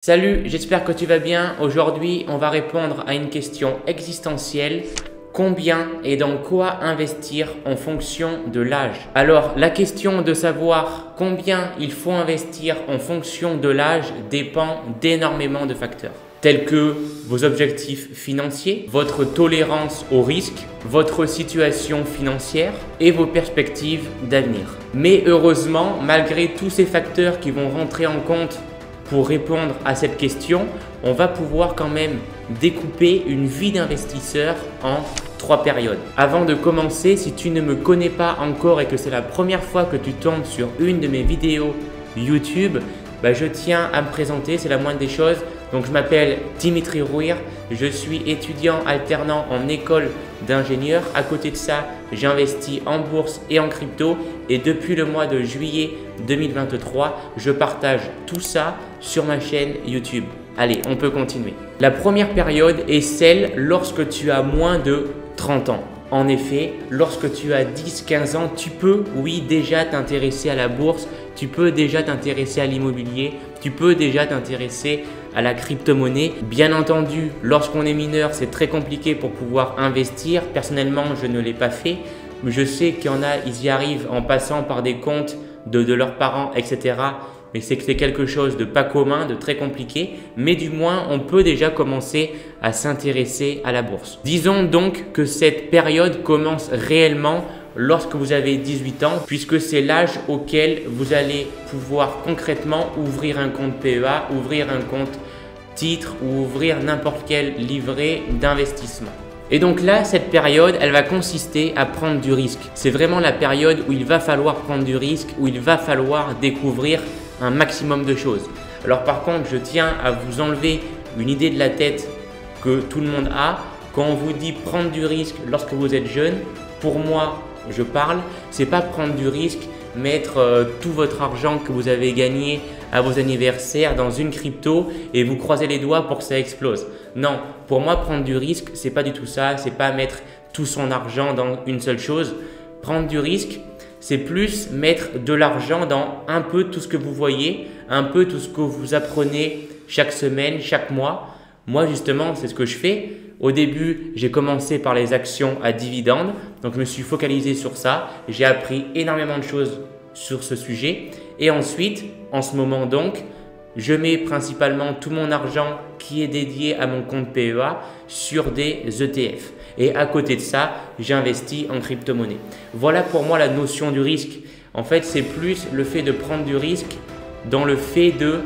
Salut, j'espère que tu vas bien. Aujourd'hui, on va répondre à une question existentielle. Combien et dans quoi investir en fonction de l'âge? Alors, la question de savoir combien il faut investir en fonction de l'âge dépend d'énormément de facteurs, tels que vos objectifs financiers, votre tolérance au risque, votre situation financière et vos perspectives d'avenir. Mais heureusement, malgré tous ces facteurs qui vont rentrer en compte pour répondre à cette question, on va pouvoir quand même découper une vie d'investisseur en 3 périodes. Avant de commencer, si tu ne me connais pas encore et que c'est la première fois que tu tombes sur une de mes vidéos YouTube, je tiens à me présenter, c'est la moindre des choses. Donc je m'appelle Dimitri Rouir, je suis étudiant alternant en école d'ingénieur. À côté de ça, j'investis en bourse et en crypto et depuis le mois de juillet 2023, je partage tout ça sur ma chaîne YouTube. Allez, on peut continuer. La première période est celle lorsque tu as moins de 30 ans. En effet, lorsque tu as 10-15 ans, tu peux, oui, déjà t'intéresser à la bourse, tu peux déjà t'intéresser à l'immobilier, tu peux déjà t'intéresser à la crypto-monnaie. Bien entendu, lorsqu'on est mineur, c'est très compliqué pour pouvoir investir. Personnellement, je ne l'ai pas fait, mais je sais qu'il y en a, ils y arrivent en passant par des comptes de leurs parents, etc. Mais c'est que c'est quelque chose de pas commun, de très compliqué, mais du moins on peut déjà commencer à s'intéresser à la bourse. Disons donc que cette période commence réellement lorsque vous avez 18 ans, puisque c'est l'âge auquel vous allez pouvoir concrètement ouvrir un compte PEA, ouvrir un compte titre ou ouvrir n'importe quel livret d'investissement. Et donc là, cette période, elle va consister à prendre du risque. C'est vraiment la période où il va falloir prendre du risque, où il va falloir découvrir un maximum de choses. Alors par contre, je tiens à vous enlever une idée de la tête que tout le monde a. Quand on vous dit prendre du risque lorsque vous êtes jeune, pour moi, je parle, c'est pas prendre du risque, mettre tout votre argent que vous avez gagné à vos anniversaires dans une crypto et vous croiser les doigts pour que ça explose. Non, pour moi, prendre du risque, c'est pas du tout ça. C'est pas mettre tout son argent dans une seule chose. Prendre du risque, c'est plus mettre de l'argent dans un peu tout ce que vous voyez, un peu tout ce que vous apprenez chaque semaine, chaque mois. Moi, justement, c'est ce que je fais. Au début, j'ai commencé par les actions à dividendes, donc je me suis focalisé sur ça. J'ai appris énormément de choses sur ce sujet. Et ensuite, en ce moment donc, je mets principalement tout mon argent qui est dédié à mon compte PEA sur des ETF. Et à côté de ça, j'investis en crypto-monnaie. Voilà pour moi la notion du risque. En fait, c'est plus le fait de prendre du risque dans le fait de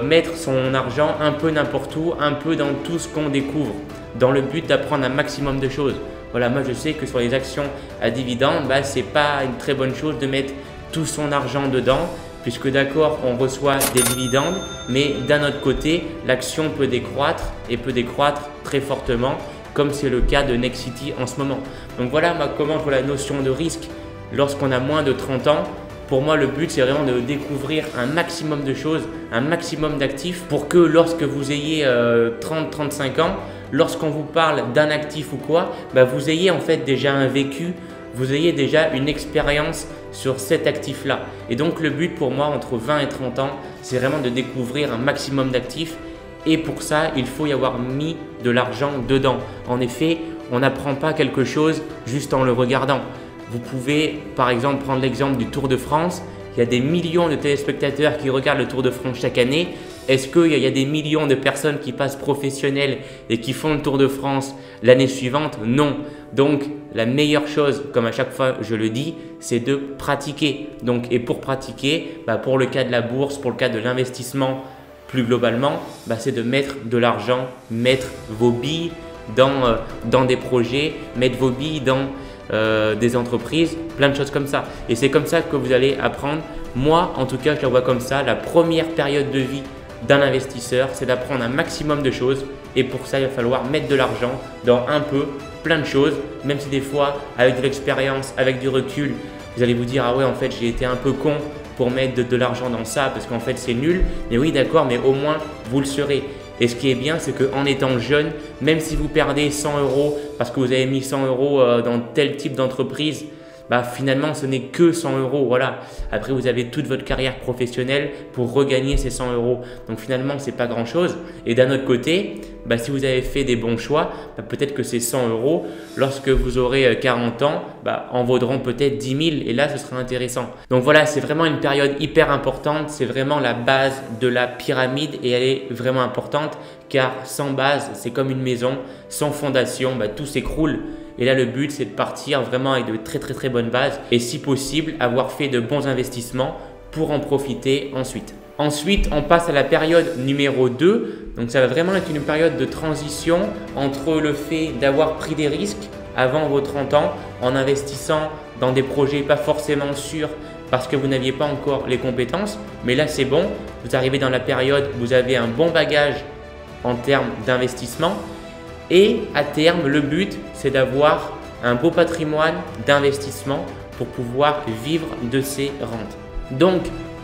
mettre son argent un peu n'importe où, un peu dans tout ce qu'on découvre, dans le but d'apprendre un maximum de choses. Voilà, moi je sais que sur les actions à dividendes, ce n'est pas une très bonne chose de mettre tout son argent dedans, puisque d'accord, on reçoit des dividendes, mais d'un autre côté, l'action peut décroître et peut décroître très fortement, comme c'est le cas de Nexity en ce moment. Donc voilà comment je vois la notion de risque lorsqu'on a moins de 30 ans. Pour moi, le but, c'est vraiment de découvrir un maximum de choses, un maximum d'actifs pour que lorsque vous ayez 30-35 ans, lorsqu'on vous parle d'un actif ou quoi, vous ayez en fait déjà un vécu, vous ayez déjà une expérience sur cet actif-là. Et donc, le but pour moi, entre 20 et 30 ans, c'est vraiment de découvrir un maximum d'actifs. Et pour ça, il faut y avoir mis de l'argent dedans. En effet, on n'apprend pas quelque chose juste en le regardant. Vous pouvez par exemple prendre l'exemple du Tour de France. Il y a des millions de téléspectateurs qui regardent le Tour de France chaque année. Est-ce qu'il y a des millions de personnes qui passent professionnelles et qui font le Tour de France l'année suivante? Non. Donc la meilleure chose, comme à chaque fois je le dis, c'est de pratiquer. Et pour pratiquer, pour le cas de la bourse, pour le cas de l'investissement plus globalement, c'est de mettre de l'argent, mettre vos billes dans des projets, mettre vos billes dans des entreprises, plein de choses comme ça. Et c'est comme ça que vous allez apprendre. Moi, en tout cas, je la vois comme ça. La première période de vie d'un investisseur, c'est d'apprendre un maximum de choses. Et pour ça, il va falloir mettre de l'argent dans plein de choses. Même si des fois, avec de l'expérience, avec du recul, vous allez vous dire « Ah ouais, en fait, j'ai été un peu con pour mettre de l'argent dans ça parce qu'en fait, c'est nul. » Mais oui, d'accord, mais au moins, vous le serez. Et ce qui est bien, c'est qu'en étant jeune, même si vous perdez 100 € parce que vous avez mis 100 € dans tel type d'entreprise, bah finalement ce n'est que 100 euros. Voilà. Après vous avez toute votre carrière professionnelle pour regagner ces 100 euros. Donc finalement c'est pas grand chose. Et d'un autre côté, bah, si vous avez fait des bons choix, bah, peut-être que ces 100 euros, lorsque vous aurez 40 ans, bah, en vaudront peut-être 10 000 et là ce sera intéressant. Donc voilà, c'est vraiment une période hyper importante. C'est vraiment la base de la pyramide et elle est vraiment importante car sans base, c'est comme une maison. Sans fondation, bah, tout s'écroule. Et là, le but, c'est de partir vraiment avec de très bonnes bases et si possible, avoir fait de bons investissements pour en profiter ensuite. Ensuite, on passe à la période numéro 2. Donc, ça va vraiment être une période de transition entre le fait d'avoir pris des risques avant vos 30 ans en investissant dans des projets pas forcément sûrs parce que vous n'aviez pas encore les compétences. Mais là, c'est bon. Vous arrivez dans la période où vous avez un bon bagage en termes d'investissement. Et à terme, le but, c'est d'avoir un beau patrimoine d'investissement pour pouvoir vivre de ces rentes. Donc,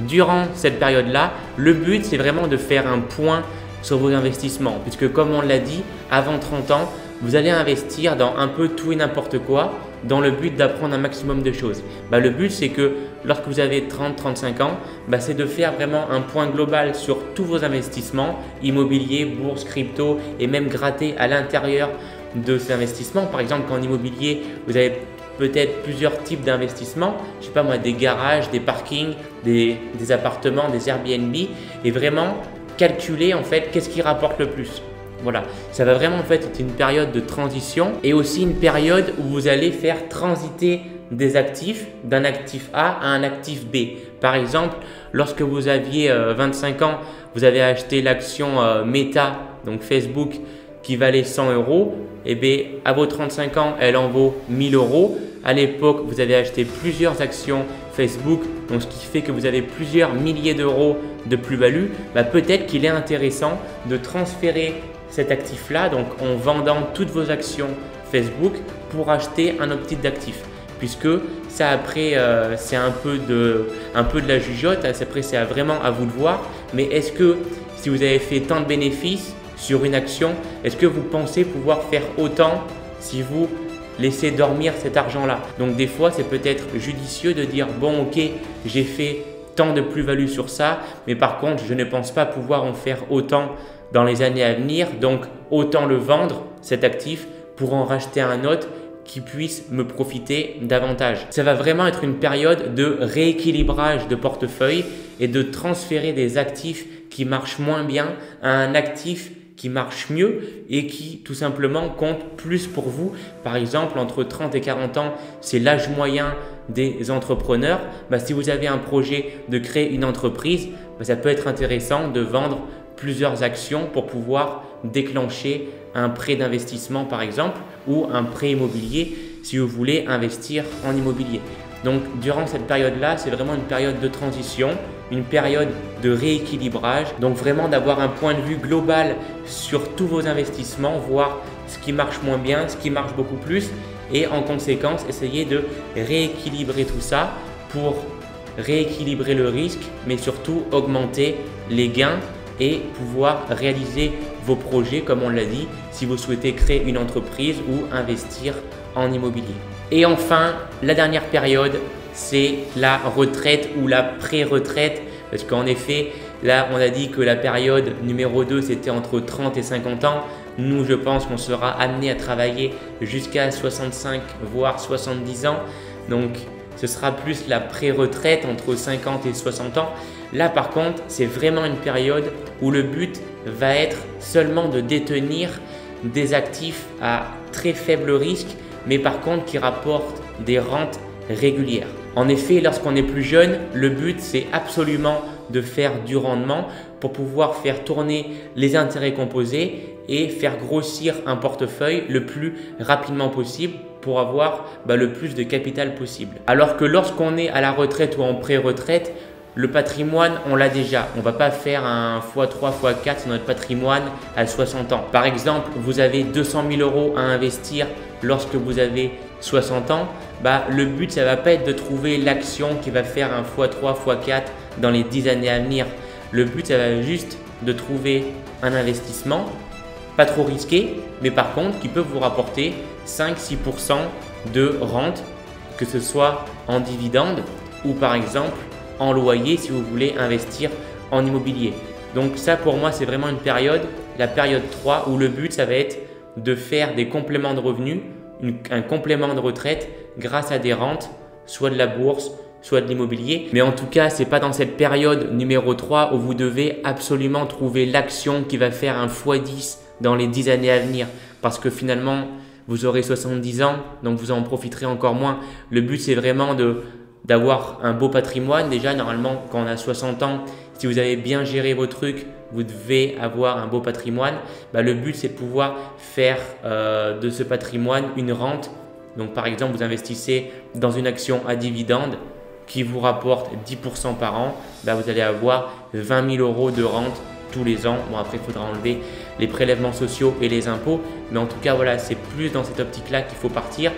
durant cette période-là, le but, c'est vraiment de faire un point sur vos investissements. Puisque comme on l'a dit, avant 30 ans, vous allez investir dans un peu tout et n'importe quoi dans le but d'apprendre un maximum de choses. Bah, le but, c'est que lorsque vous avez 30-35 ans, bah, c'est de faire vraiment un point global sur tous vos investissements, immobilier, bourse, crypto et même gratter à l'intérieur de ces investissements. Par exemple, qu'en immobilier, vous avez peut-être plusieurs types d'investissements, je sais pas moi, des garages, des parkings, des appartements, des Airbnb et vraiment calculer en fait qu'est-ce qui rapporte le plus. Voilà, ça va vraiment en fait être une période de transition et aussi une période où vous allez faire transiter des actifs d'un actif A à un actif B. Par exemple, lorsque vous aviez 25 ans, vous avez acheté l'action Meta, donc Facebook, qui valait 100 euros. Et bien, à vos 35 ans, elle en vaut 1000 euros. À l'époque, vous avez acheté plusieurs actions Facebook, donc ce qui fait que vous avez plusieurs milliers d'euros de plus-value. Bah, peut-être qu'il est intéressant de transférer cet actif-là, donc en vendant toutes vos actions Facebook pour acheter un autre type d'actif. Puisque ça après, c'est un peu de la jugeote, après c'est vraiment à vous de voir. Mais est-ce que si vous avez fait tant de bénéfices sur une action, est-ce que vous pensez pouvoir faire autant si vous laissez dormir cet argent-là? Donc des fois, c'est peut-être judicieux de dire bon ok, j'ai fait tant de plus-value sur ça, mais par contre, je ne pense pas pouvoir en faire autant dans les années à venir, donc autant le vendre, cet actif, pour en racheter un autre qui puisse me profiter davantage. Ça va vraiment être une période de rééquilibrage de portefeuille et de transférer des actifs qui marchent moins bien à un actif qui marche mieux et qui tout simplement compte plus pour vous. Par exemple, entre 30 et 40 ans, c'est l'âge moyen des entrepreneurs. Bah, si vous avez un projet de créer une entreprise, bah, ça peut être intéressant de vendre plusieurs actions pour pouvoir déclencher un prêt d'investissement par exemple ou un prêt immobilier si vous voulez investir en immobilier. Donc durant cette période-là, c'est vraiment une période de transition, une période de rééquilibrage. Donc vraiment d'avoir un point de vue global sur tous vos investissements, voir ce qui marche moins bien, ce qui marche beaucoup plus et en conséquence essayer de rééquilibrer tout ça pour rééquilibrer le risque mais surtout augmenter les gains et pouvoir réaliser vos projets comme on l'a dit si vous souhaitez créer une entreprise ou investir en immobilier. Et enfin, la dernière période, c'est la retraite ou la pré-retraite parce qu'en effet, là on a dit que la période numéro 2 c'était entre 30 et 50 ans. Nous, je pense qu'on sera amené à travailler jusqu'à 65 voire 70 ans. Donc, ce sera plus la pré-retraite entre 50 et 60 ans. Là, par contre, c'est vraiment une période où le but va être seulement de détenir des actifs à très faible risque, mais par contre qui rapportent des rentes régulières. En effet, lorsqu'on est plus jeune, le but, c'est absolument de faire du rendement pour pouvoir faire tourner les intérêts composés et faire grossir un portefeuille le plus rapidement possible pour avoir le plus de capital possible. Alors que lorsqu'on est à la retraite ou en pré-retraite, le patrimoine, on l'a déjà. On ne va pas faire un x3, x4 sur notre patrimoine à 60 ans. Par exemple, vous avez 200 000 euros à investir lorsque vous avez 60 ans. Le but, ça ne va pas être de trouver l'action qui va faire un x3, x4 dans les 10 années à venir. Le but, ça va juste de trouver un investissement, pas trop risqué, mais par contre qui peut vous rapporter 5-6% de rente que ce soit en dividende ou par exemple en loyer si vous voulez investir en immobilier. Donc ça pour moi c'est vraiment une période, la période 3 où le but ça va être de faire des compléments de revenus, un complément de retraite grâce à des rentes, soit de la bourse, soit de l'immobilier. Mais en tout cas, ce n'est pas dans cette période numéro 3 où vous devez absolument trouver l'action qui va faire un x10 dans les 10 années à venir. Parce que finalement, vous aurez 70 ans, donc vous en profiterez encore moins. Le but, c'est vraiment d'avoir un beau patrimoine. Déjà, normalement, quand on a 60 ans, si vous avez bien géré vos trucs, vous devez avoir un beau patrimoine. Le but, c'est de pouvoir faire de ce patrimoine une rente. Donc, par exemple, vous investissez dans une action à dividende qui vous rapporte 10% par an. Vous allez avoir 20 000 € de rente tous les ans. Bon, après, il faudra enlever les prélèvements sociaux et les impôts. Mais en tout cas, voilà, c'est plus dans cette optique-là qu'il faut partir.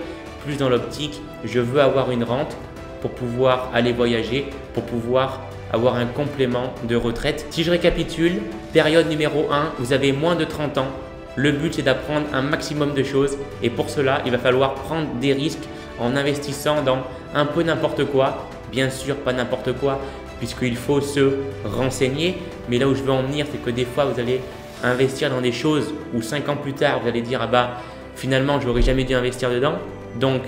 Plus dans l'optique, je veux avoir une rente pour pouvoir aller voyager, pour pouvoir avoir un complément de retraite. Si je récapitule, période numéro 1, vous avez moins de 30 ans. Le but, c'est d'apprendre un maximum de choses et pour cela, il va falloir prendre des risques en investissant dans un peu n'importe quoi. Bien sûr, pas n'importe quoi puisqu'il faut se renseigner. Mais là où je veux en venir, c'est que des fois, vous allez investir dans des choses où 5 ans plus tard, vous allez dire « Ah bah, finalement, je n'aurais jamais dû investir dedans. » Donc,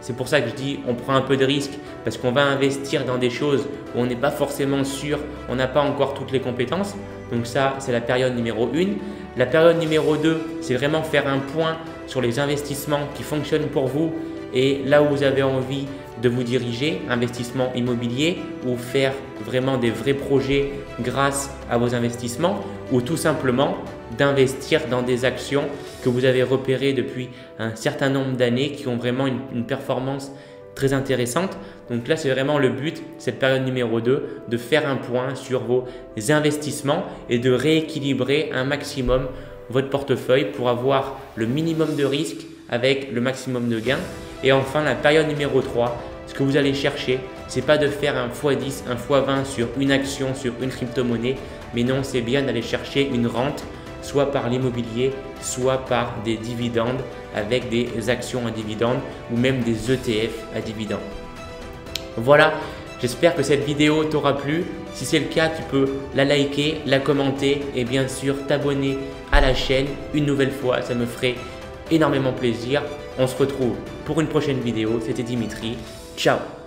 c'est pour ça que je dis on prend un peu de risque parce qu'on va investir dans des choses où on n'est pas forcément sûr, on n'a pas encore toutes les compétences. Donc ça, c'est la période numéro 1. La période numéro 2, c'est vraiment faire un point sur les investissements qui fonctionnent pour vous et là où vous avez envie de vous diriger, investissement immobilier ou faire vraiment des vrais projets grâce à vos investissements ou tout simplement d'investir dans des actions que vous avez repérées depuis un certain nombre d'années qui ont vraiment une performance très intéressante. Donc là, c'est vraiment le but, cette période numéro 2, de faire un point sur vos investissements et de rééquilibrer un maximum votre portefeuille pour avoir le minimum de risque avec le maximum de gains. Et enfin, la période numéro 3, ce que vous allez chercher, ce n'est pas de faire un x10, un x20 sur une action, sur une crypto-monnaie, mais non, c'est bien d'aller chercher une rente, soit par l'immobilier, soit par des dividendes avec des actions à dividendes ou même des ETF à dividendes. Voilà, j'espère que cette vidéo t'aura plu. Si c'est le cas, tu peux la liker, la commenter et bien sûr t'abonner à la chaîne une nouvelle fois. Ça me ferait énormément plaisir. On se retrouve pour une prochaine vidéo. C'était Dimitri. Ciao!